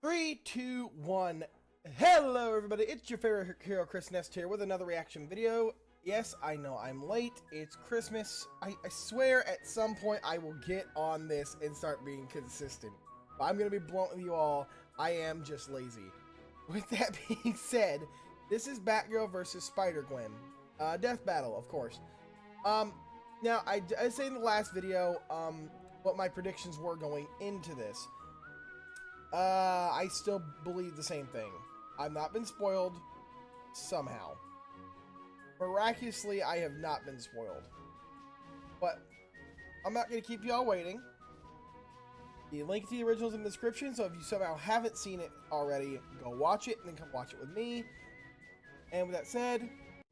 Three, two, one. Hello, everybody. It's your favorite hero, Chris Nest here with another reaction video. Yes, I know I'm late. It's Christmas. I swear at some point I will get on this and start being consistent. But I'm going to be blunt with you all. I am just lazy. With that being said, this is Batgirl versus Spider-Gwen. Death battle, of course. Now, I said in the last video what my predictions were going into this. I still believe the same thing. I've not been spoiled, somehow. Miraculously, I have not been spoiled. But I'm not going to keep y'all waiting. The link to the original is in the description, so if you somehow haven't seen it already, go watch it, and then come watch it with me. And with that said,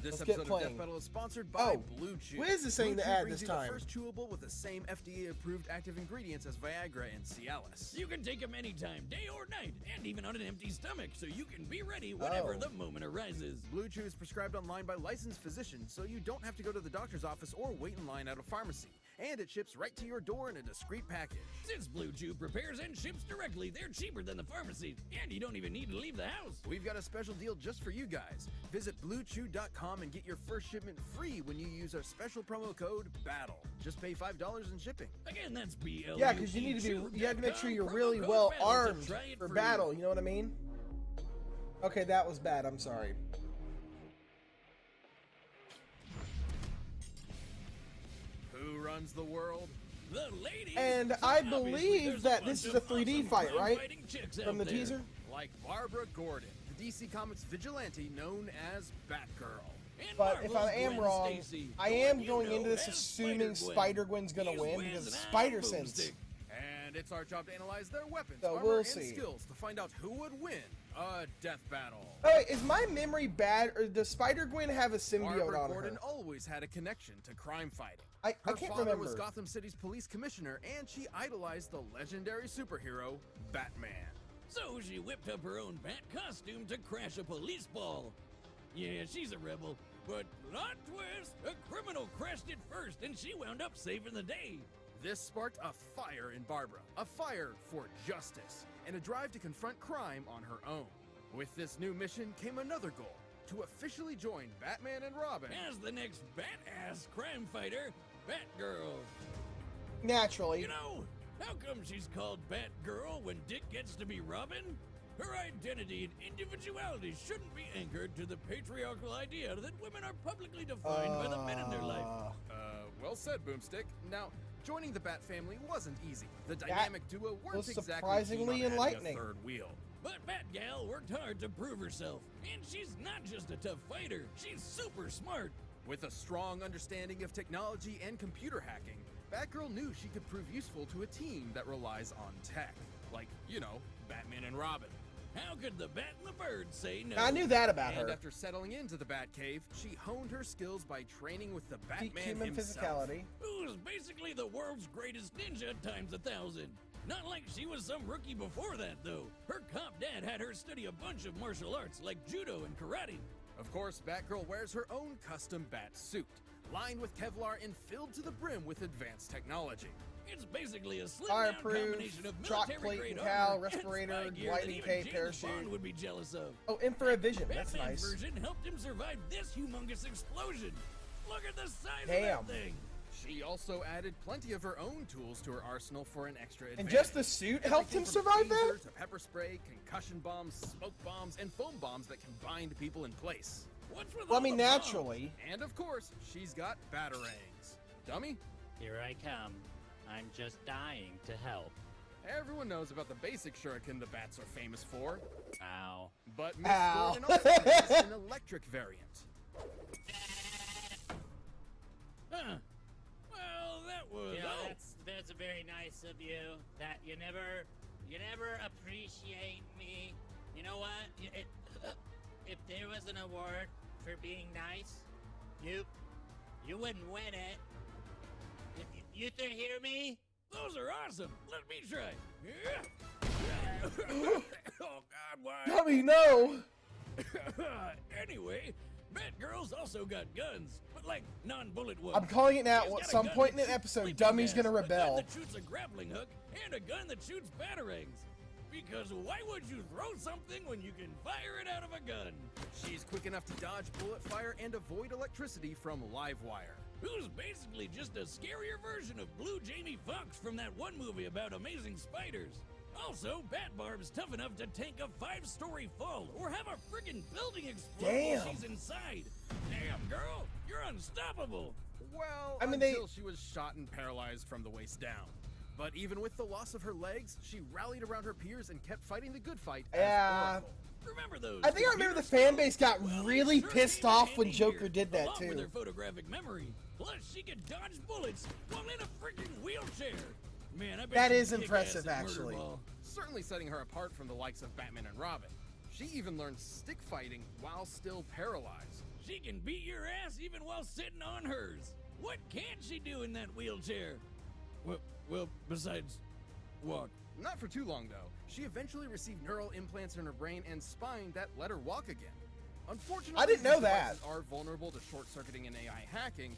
this let's episode get playing. of Death Battle is sponsored by Blue Chew. Wiz is saying Blue to Chew add brings this you time. the first chewable with the same FDA-approved active ingredients as Viagra and Cialis. You can take them anytime, day or night, and even on an empty stomach, so you can be ready whenever the moment arises. Blue Chew is prescribed online by licensed physicians, so you don't have to go to the doctor's office or wait in line at a pharmacy. And it ships right to your door in a discreet package. Since Blue Chew prepares and ships directly, they're cheaper than the pharmacy, and you don't even need to leave the house. We've got a special deal just for you guys. Visit BlueChew.com and get your first shipment free when you use our special promo code BATTLE. Just pay $5 in shipping. Again, that's BLUE. Yeah, because you need to be. You have to make sure you're really well armed for battle. You know what I mean? Okay, that was bad. I'm sorry. Who runs the world? The ladies. And So I obviously believe there's that a this is bunch a of 3D awesome fight, right? crime-fighting chicks From out the there. teaser? Like Barbara Gordon, the DC Comics vigilante known as Batgirl. And But if I Marvel's am Gwen wrong, Stacy, I the am one you going know into this as assuming Spider-Gwen. Spider-Gwen's gonna He's win whizzing because of out Spider boomstick. Sense. And it's our job to analyze their weapons, So armor, we'll and see. skills to find out who would win a death battle. Oh, wait, is my memory bad, or does Spider-Gwen have a symbiote Barbara on Gordon her? always had a connection to crime fighting. I Her can't father remember. was Gotham City's police commissioner, and she idolized the legendary superhero Batman. So she whipped up her own bat costume to crash a police ball. Yeah, she's a rebel, but plot twist, a criminal crashed it first and she wound up saving the day. This sparked a fire in Barbara, a fire for justice, and a drive to confront crime on her own. With this new mission came another goal, to officially join Batman and Robin As the next bat-ass crime fighter, Batgirl. Naturally. You know, how come she's called Batgirl when Dick gets to be Robin? Her identity and individuality shouldn't be anchored to the patriarchal idea that women are publicly defined by the men in their life. Well said, Boomstick. Now, joining the Bat family wasn't easy. The dynamic duo weren't was exactly surprisingly keen on adding enlightening. a third wheel. But Batgal worked hard to prove herself, and she's not just a tough fighter, she's super smart. With a strong understanding of technology and computer hacking, Batgirl knew she could prove useful to a team that relies on tech. Like, you know, Batman and Robin. How could the bat and the bird say no? I knew that about And her. after settling into the Batcave, she honed her skills by training with the Batman Human himself. physicality. Who's basically the world's greatest ninja times 1,000. Not like she was some rookie before that, though. Her cop dad had her study a bunch of martial arts like judo and karate. Of course, Batgirl wears her own custom bat suit, lined with Kevlar and filled to the brim with advanced technology. It's basically a slim-down combination of Fireproof, chalk plate military-grade and cowl, armor respirator, and spy gear lightning that even cape, James parachute. Bond would be jealous of. Oh, infrared vision. That's Batman's nice. version helped him survive this humongous explosion. Look at the size Damn. of that thing. She also added plenty of her own tools to her arsenal for an extra advantage. And just the suit helped him survive that? To pepper spray, concussion bombs, smoke bombs, and foam bombs that can bind people in place. What's with Well, I all mean, the bombs? naturally. And of course, she's got batarangs. Dummy? Here I come. I'm just dying to help. Everyone knows about the basic shuriken the bats are famous for. Ow. But Miss Ow. Gordon also has an electric variant. Huh. Well, that was... You know, oh. that's very nice of you. That you never appreciate me. You know what? If there was an award for being nice, you wouldn't win it. You three hear me? Those are awesome. Let me try. Yeah. Oh, God, why? Dummy, no! Anyway, Batgirl's also got guns, but like non-bullet ones. I'm calling it now. She's At got a some gun point in that an shoots episode, sleeping Dummy's gas, gonna a gun rebel. that shoots a grappling hook, and a gun that shoots batarangs. Because why would you throw something when you can fire it out of a gun? She's quick enough to dodge bullet fire and avoid electricity from live wire. Who's basically just a scarier version of Blue Jamie Foxx from that one movie about amazing spiders. Also, Batbarb's tough enough to tank a 5-story fall or have a friggin' building explode while she's inside. Damn, girl, you're unstoppable. Well, I mean, until she was shot and paralyzed from the waist down. But even with the loss of her legs, she rallied around her peers and kept fighting the good fight as Oracle. Remember those? I think I remember the fan base got really pissed off when Joker did that along with too. her photographic memory. Plus, she could dodge bullets while in a freaking wheelchair. Man, I bet That she'd is kick impressive, ass at actually. Murderball. Certainly setting her apart from the likes of Batman and Robin. She even learned stick fighting while still paralyzed. She can beat your ass even while sitting on hers. What can't she do in that wheelchair? Well, besides walk. Not for too long, though. She eventually received neural implants in her brain and spine that let her walk again. Unfortunately, I didn't know these that. devices are vulnerable to short-circuiting and AI hacking,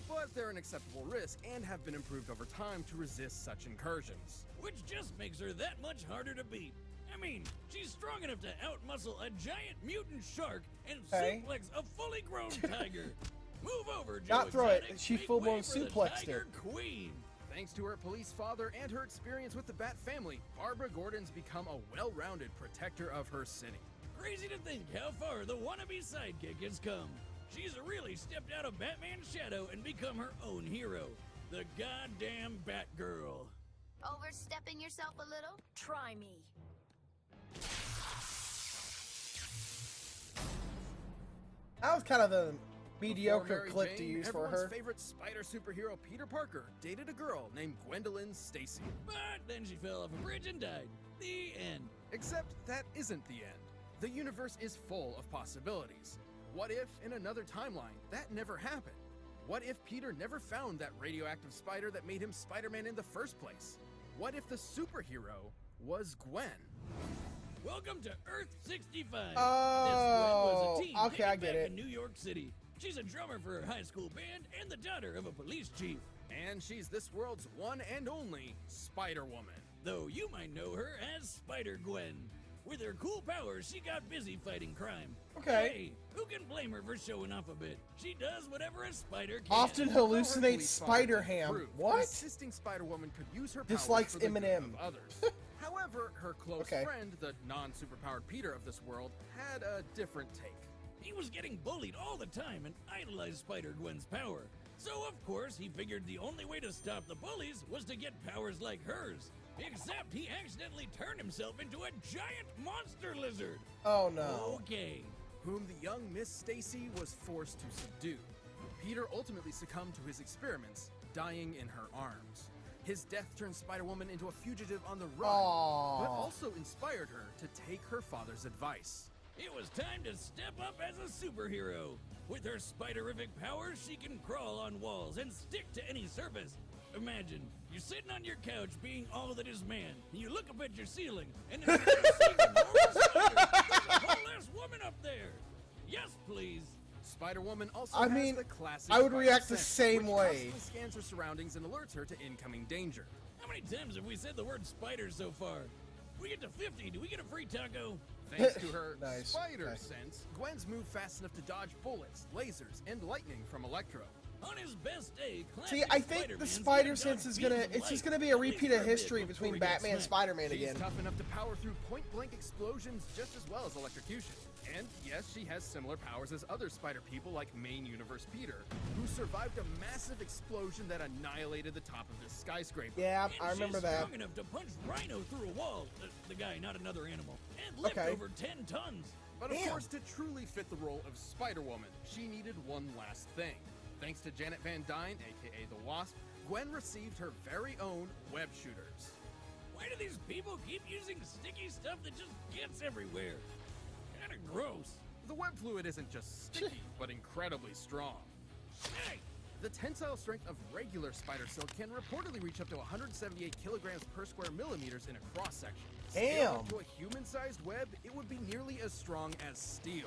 but they're an acceptable risk and have been improved over time to resist such incursions. Which just makes her that much harder to beat. I mean, she's strong enough to outmuscle a giant mutant shark and Hey. suplex a fully grown tiger. Move over, Joe Not throw it. Exotic. She Make full-blown way for the suplexed Tiger it. Queen. Thanks to her police father and her experience with the Bat family, Barbara Gordon's become a well-rounded protector of her city. Crazy to think how far the wannabe sidekick has come. She's really stepped out of Batman's shadow and become her own hero. The goddamn Batgirl. Overstepping yourself a little? Try me. That was kind of a Before mediocre Mary clip to Jane, use for everyone's her. favorite spider superhero Peter Parker dated a girl named Gwendolyn Stacy. But then she fell off a bridge and died. The end. Except that isn't the end. The universe is full of possibilities. What if, in another timeline, that never happened? What if Peter never found that radioactive spider that made him Spider-Man in the first place? What if the superhero was Gwen? Welcome to Earth 65. Oh, This Gwen was a teen okay, dating I get back it. in New York City. She's a drummer for her high school band and the daughter of a police chief. And she's this world's one and only Spider-Woman. Though you might know her as Spider-Gwen. With her cool powers, she got busy fighting crime. Okay. Hey, who can blame her for showing off a bit? She does whatever a spider can. Often Though her hallucinates police father Spider did Ham. prove What? An assisting Spider-Woman could use her powers Dislikes for the good Eminem. of others. However, her close Okay. friend, the non-superpowered Peter of this world, had a different take. He was getting bullied all the time and idolized Spider-Gwen's power. So of course he figured the only way to stop the bullies was to get powers like hers. Except he accidentally turned himself into a giant monster lizard. Oh no. Okay. Whom the young Miss Stacy was forced to subdue. Peter ultimately succumbed to his experiments, dying in her arms. His death turned Spider-Woman into a fugitive on the run, Aww. but also inspired her to take her father's advice. It was time to step up as a superhero. With her spiderific powers, she can crawl on walls and stick to any surface. Imagine, you're sitting on your couch being all that is man, and you look up at your ceiling, and instead of seeing a normal spider, there's a whole-ass woman up there. Yes, please. Spider-Woman also I has mean, the classic I would spider react the sense, same which way. constantly scans her surroundings and alerts her to incoming danger. How many times have we said the word spider so far? We get to 50, do we get a free taco? Thanks to her Nice. spider Okay. sense, Gwen's move fast enough to dodge bullets, lasers, and lightning from Electro. On his best day, See, classic I think the Spider-Man's spider gonna sense dodge is gonna, beams of it's just light, gonna be a at least repeat for of a bit history before between he gets Batman and smacked. Spider-Man She's again. tough enough to power through point-blank explosions just as well as electrocution. And yes, she has similar powers as other spider people like main universe Peter, who survived a massive explosion that annihilated the top of this skyscraper. Yeah, And I remember she's that. strong enough to punch Rhino through a wall. The guy, not another animal. And lift Okay. over 10 tons. But of Damn. course, to truly fit the role of Spider-Woman, she needed one last thing. Thanks to Janet Van Dyne, aka the Wasp, Gwen received her very own web shooters. Why do these people keep using sticky stuff that just gets everywhere? Kinda gross. The web fluid isn't just sticky, but incredibly strong. Hey, The tensile strength of regular spider silk can reportedly reach up to 178 kilograms per square millimeters in a cross-section. Scaled up Damn. to a human-sized web, it would be nearly as strong as steel.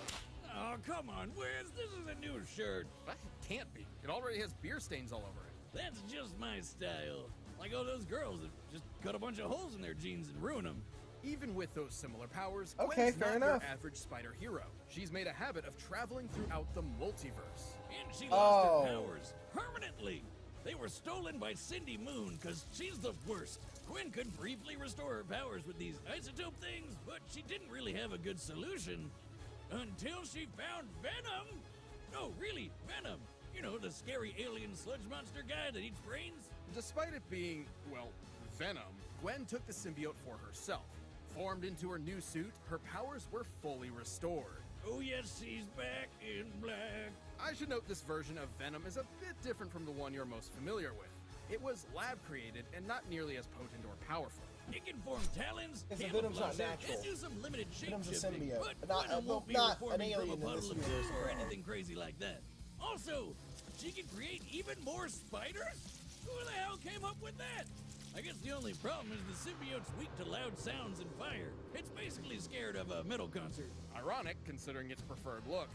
oh, come on, Wiz, this is a new shirt. But it can't be. It already has beer stains all over it. That's just my style. Like all those girls that just cut a bunch of holes in their jeans and ruin them. Even with those similar powers, Okay, Gwen's fair not enough. your average spider hero. She's made a habit of traveling throughout the multiverse. And she lost Oh. her powers permanently. They were stolen by Cindy Moon because she's the worst. Gwen could briefly restore her powers with these isotope things, but she didn't really have a good solution until she found Venom. No, really, Venom. You know, the scary alien sludge monster guy that eats brains? Despite it being, well, Venom, Gwen took the symbiote for herself. Formed into her new suit, her powers were fully restored. Oh yes, she's back in black. I should note this version of Venom is a bit different from the one you're most familiar with. It was lab created and not nearly as potent or powerful. It can form talons, Because the Venom's not camouflage, natural. and do some limited Venom's a shape-shifting, symbiote, but not- Venom won't be not an reforming from alien a in this puddle of universe. goo or anything crazy like that. Also, she can create even more spiders? Who the hell came up with that? I guess the only problem is the symbiote's weak to loud sounds and fire. It's basically scared of a metal concert. Ironic, considering its preferred look.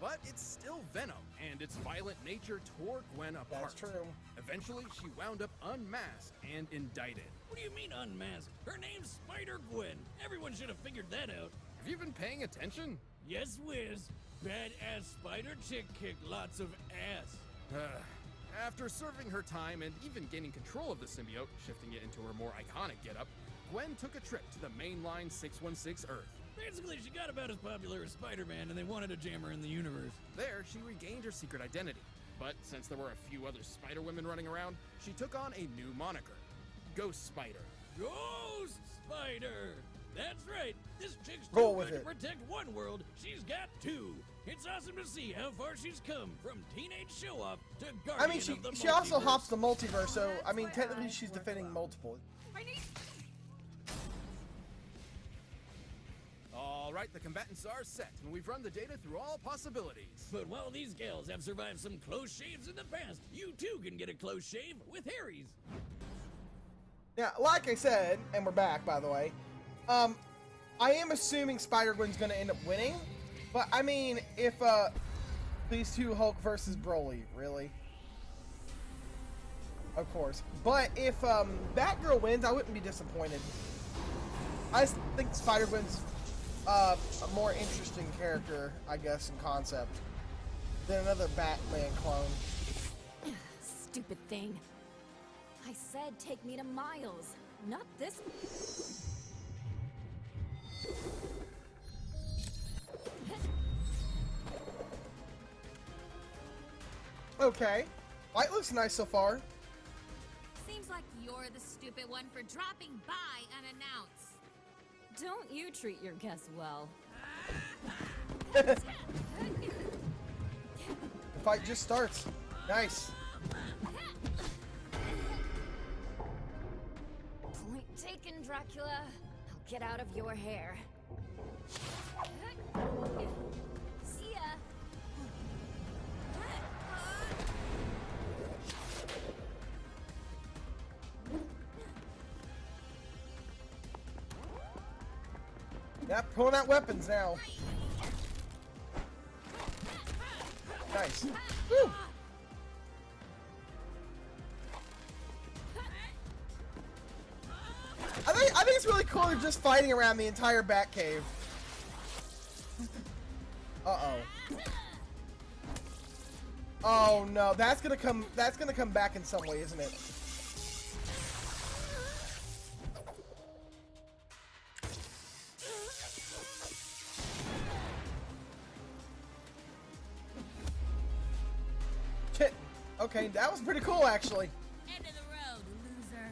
But it's still Venom, and its violent nature tore Gwen apart. That's true. Eventually, she wound up unmasked and indicted. What do you mean unmasked? Her name's Spider-Gwen. Everyone should have figured that out. Have you been paying attention? Yes, Wiz. Badass spider chick kicked lots of ass. After serving her time and even gaining control of the symbiote, shifting it into her more iconic getup, Gwen took a trip to the mainline 616 Earth. Basically, she got about as popular as Spider-Man, and they wanted to jam her in the universe. There, she regained her secret identity. But since there were a few other Spider-Women running around, she took on a new moniker, Ghost Spider. Ghost Spider! That's right. This chick's too Roll with good it. to protect one world. She's got two. It's awesome to see how far she's come from teenage show-off to guardian I mean, of the she also multiverse. hops the multiverse, so I mean, technically she's defending multiple. I need. All right, the combatants are set, and we've run the data through all possibilities. But while these gals have survived some close shaves in the past, you too can get a close shave with Harry's. Now, like I said, and we're back, by the way, I am assuming Spider-Gwen's gonna end up winning, but I mean, if, these two Hulk versus Broly, really? Of course. But if, Batgirl wins, I wouldn't be disappointed. I just think Spider-Gwen's, a more interesting character, I guess, in concept, than another Batman clone. Stupid thing. I said take me to Miles, not this. Okay. White looks nice so far. Seems like you're the stupid one for dropping by unannounced. Don't you treat your guests well. The fight just starts. Nice. Point taken, Dracula. I'll get out of your hair. See ya. Yep, pulling out weapons now. Nice. Woo. I think it's really cool they're just fighting around the entire Batcave. Uh-oh. Oh no, that's gonna come back in some way, isn't it? Shit. Okay, that was pretty cool actually. End of the road, loser.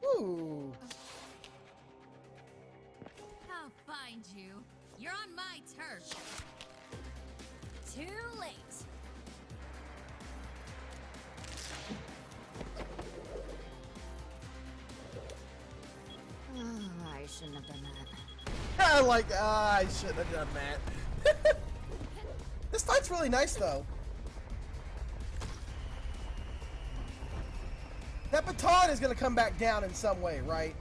Ooh. I'll find you. You're on my turf. Too late. Oh, I shouldn't have done that. I shouldn't have done that. This fight's really nice though. That baton is gonna come back down in some way, right?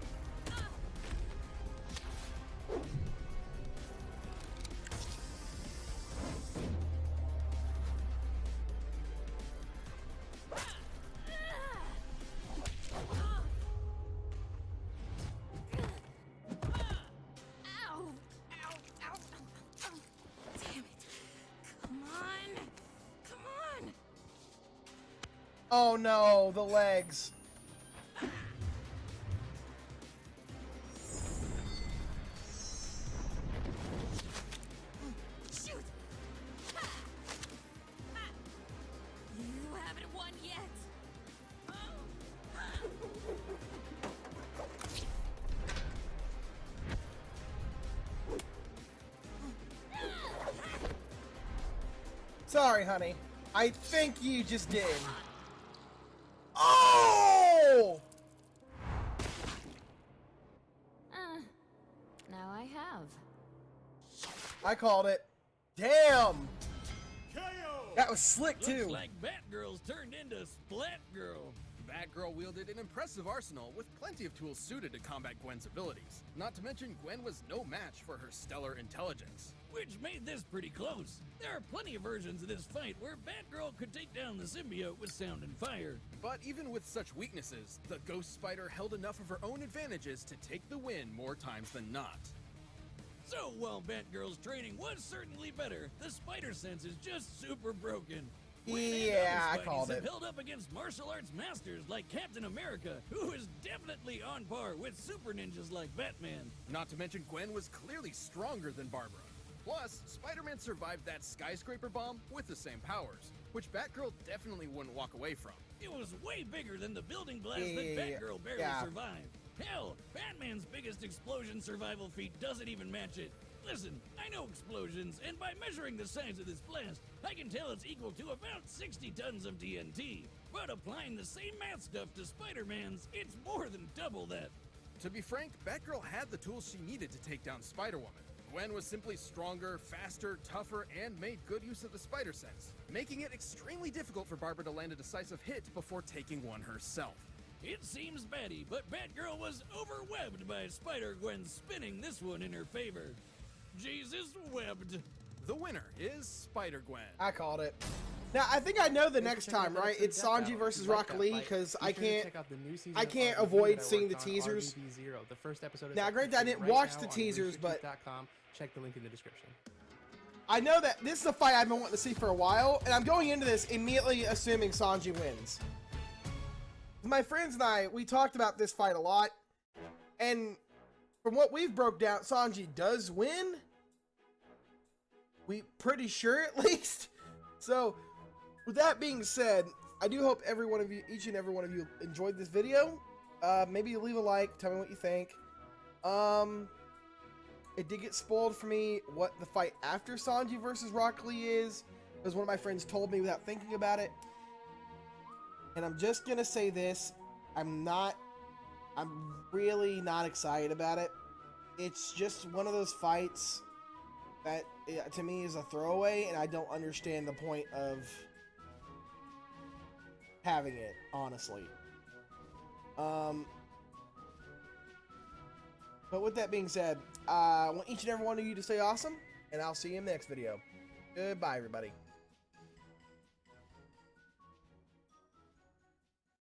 Oh no, the legs. Shoot! Ha! Ha! You haven't won yet. Oh. Ha! Sorry, honey. I think you just did. Oh! Now I have. I called it. Damn! That was slick, too. Looks like Batgirl's turned into Splat Girl. Batgirl wielded an impressive arsenal with plenty of tools suited to combat Gwen's abilities. Not to mention, Gwen was no match for her stellar intelligence. Which made this pretty close. There are plenty of versions of this fight where Batgirl could take down the symbiote with sound and fire. But even with such weaknesses, the Ghost Spider held enough of her own advantages to take the win more times than not. So while Batgirl's training was certainly better, the spider sense is just super broken. Gwen and Yeah, I other Spideys called have it. held up against martial arts masters like Captain America, who is definitely on par with super ninjas like Batman. Not to mention, Gwen was clearly stronger than Barbara. Plus, Spider-Man survived that skyscraper bomb with the same powers, which Batgirl definitely wouldn't walk away from. It was way bigger than the building blast that Yeah, Batgirl barely yeah. survived. Hell, Batman's biggest explosion survival feat doesn't even match it. Listen, I know explosions, and by measuring the size of this blast, I can tell it's equal to about 60 tons of TNT. But applying the same math stuff to Spider-Man's, it's more than double that. To be frank, Batgirl had the tools she needed to take down Spider-Woman. Gwen was simply stronger, faster, tougher, and made good use of the spider sense, making it extremely difficult for Barbara to land a decisive hit before taking one herself. It seems batty, but Batgirl was overwebbed by Spider-Gwen spinning this one in her favor. Jesus webbed. The winner is Spider-Gwen. I called it. Now, I think I know the next time, right? It's Sanji versus Rock Lee, because I can't avoid seeing the teasers. The first episode is Now, granted, I didn't right watch now the on teasers, but roosterteeth.com. Check the link in the description. I know that this is a fight I've been wanting to see for a while, and I'm going into this immediately assuming Sanji wins. My friends and I, we talked about this fight a lot, and from what we've broke down, Sanji does win. We pretty sure, at least. So, with that being said, I do hope every one of you, each and every one of you, enjoyed this video. Maybe leave a like, tell me what you think. It did get spoiled for me what the fight after Sanji versus Rock Lee is, because one of my friends told me without thinking about it. And I'm just gonna say this, I'm really not excited about it. It's just one of those fights that, to me, is a throwaway, and I don't understand the point of having it, honestly. But with that being said, I want each and every one of you to stay awesome, and I'll see you in the next video. Goodbye, everybody.